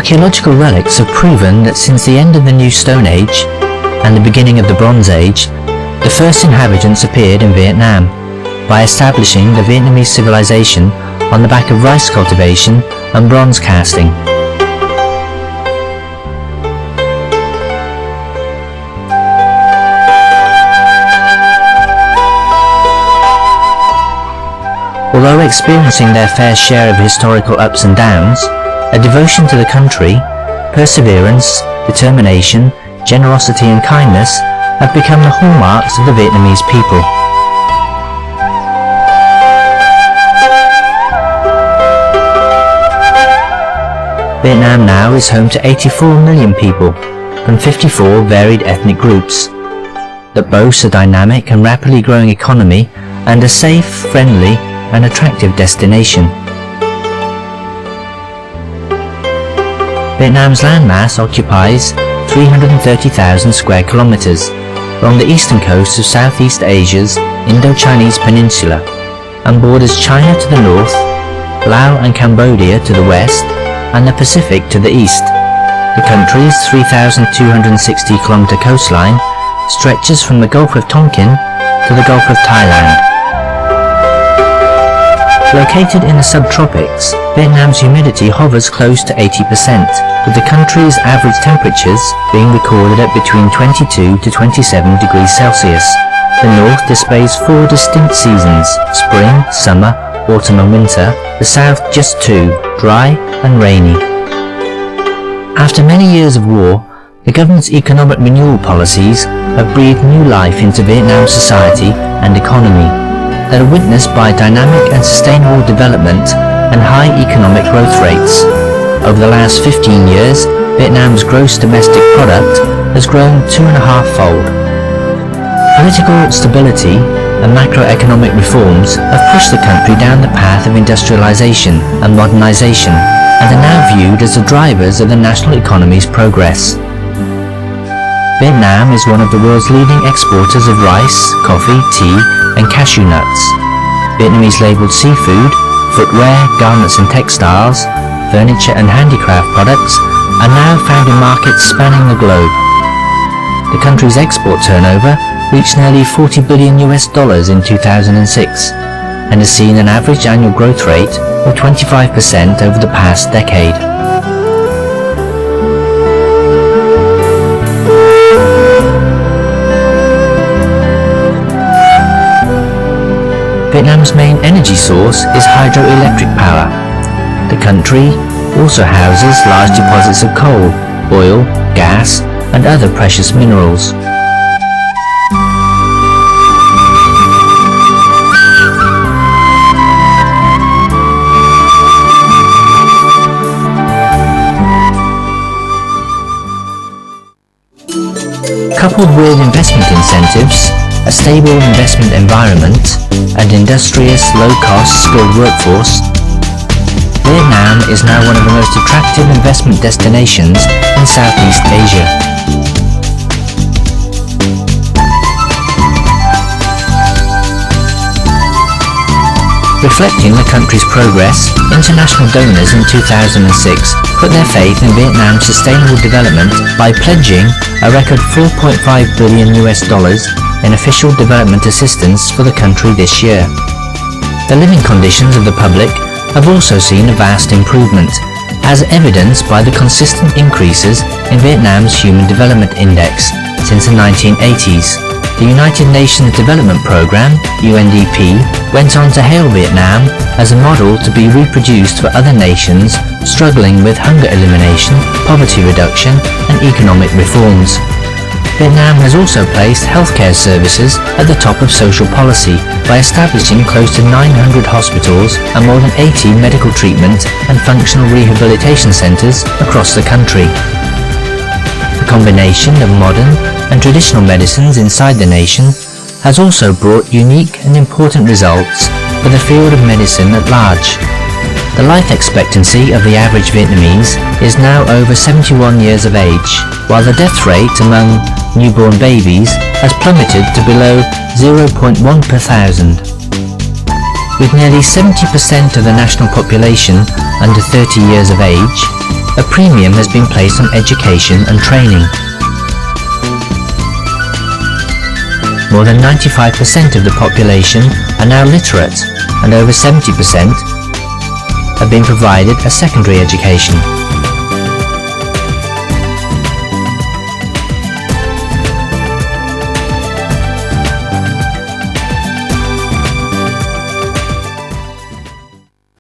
Archaeological relics have proven that since the end of the New Stone Age and the beginning of the Bronze Age, the first inhabitants appeared in Vietnam by establishing the Vietnamese civilization on the back of rice cultivation and bronze casting. Although experiencing their fair share of historical ups and downs, a devotion to the country, perseverance, determination, generosity and kindness have become the hallmarks of the Vietnamese people. Vietnam now is home to 84 million people from 54 varied ethnic groups that boasts a dynamic and rapidly growing economy and a safe, friendly and attractive destination. Vietnam's landmass occupies 330,000 square kilometers along the eastern coast of Southeast Asia's Indo-Chinese peninsula and borders China to the north, Laos and Cambodia to the west, and the Pacific to the east. The country's 3,260-kilometer coastline stretches from the Gulf of Tonkin to the Gulf of Thailand. Located in the subtropics, Vietnam's humidity hovers close to 80%, with the country's average temperatures being recorded at between 22 to 27 degrees Celsius. The north displays 4 distinct seasons: spring, summer, autumn and winter. The south just 2, dry and rainy. After many years of war, the government's economic renewal policies have breathed new life into Vietnam's society and economy that are witnessed by dynamic and sustainable development and high economic growth rates. Over the last 15 years, Vietnam's gross domestic product has grown 2.5-fold. Political stability and macroeconomic reforms have pushed the country down the path of industrialization and modernization and are now viewed as the drivers of the national economy's progress. Vietnam is one of the world's leading exporters of rice, coffee, tea and cashew nuts. Vietnamese labelled seafood, footwear, garments and textiles, furniture and handicraft products are now found in markets spanning the globe. The country's export turnover reached nearly $40 billion in 2006 and has seen an average annual growth rate of 25% over the past decade. Vietnam's main energy source is hydroelectric power. The country also houses large deposits of coal, oil, gas and other precious minerals. Coupled with investment incentives, a stable investment environment, and industrious, low-cost, skilled workforce, Vietnam is now one of the most attractive investment destinations in Southeast Asia. Reflecting the country's progress, international donors in 2006 put their faith in Vietnam's sustainable development by pledging a record $4.5 billion in official development assistance for the country this year. The living conditions of the public have also seen a vast improvement, as evidenced by the consistent increases in Vietnam's Human Development Index since the 1980s. The United Nations Development Programme, UNDP, went on to hail Vietnam as a model to be reproduced for other nations struggling with hunger elimination, poverty reduction and economic reforms. Vietnam has also placed healthcare services at the top of social policy by establishing close to 900 hospitals and more than 80 medical treatment and functional rehabilitation centres across the country. The combination of modern and traditional medicines inside the nation has also brought unique and important results for the field of medicine at large. The life expectancy of the average Vietnamese is now over 71 years of age, while the death rate among newborn babies has plummeted to below 0.1 per thousand. With nearly 70% of the national population under 30 years of age, a premium has been placed on education and training. More than 95% of the population are now literate, and over 70% have been provided a secondary education.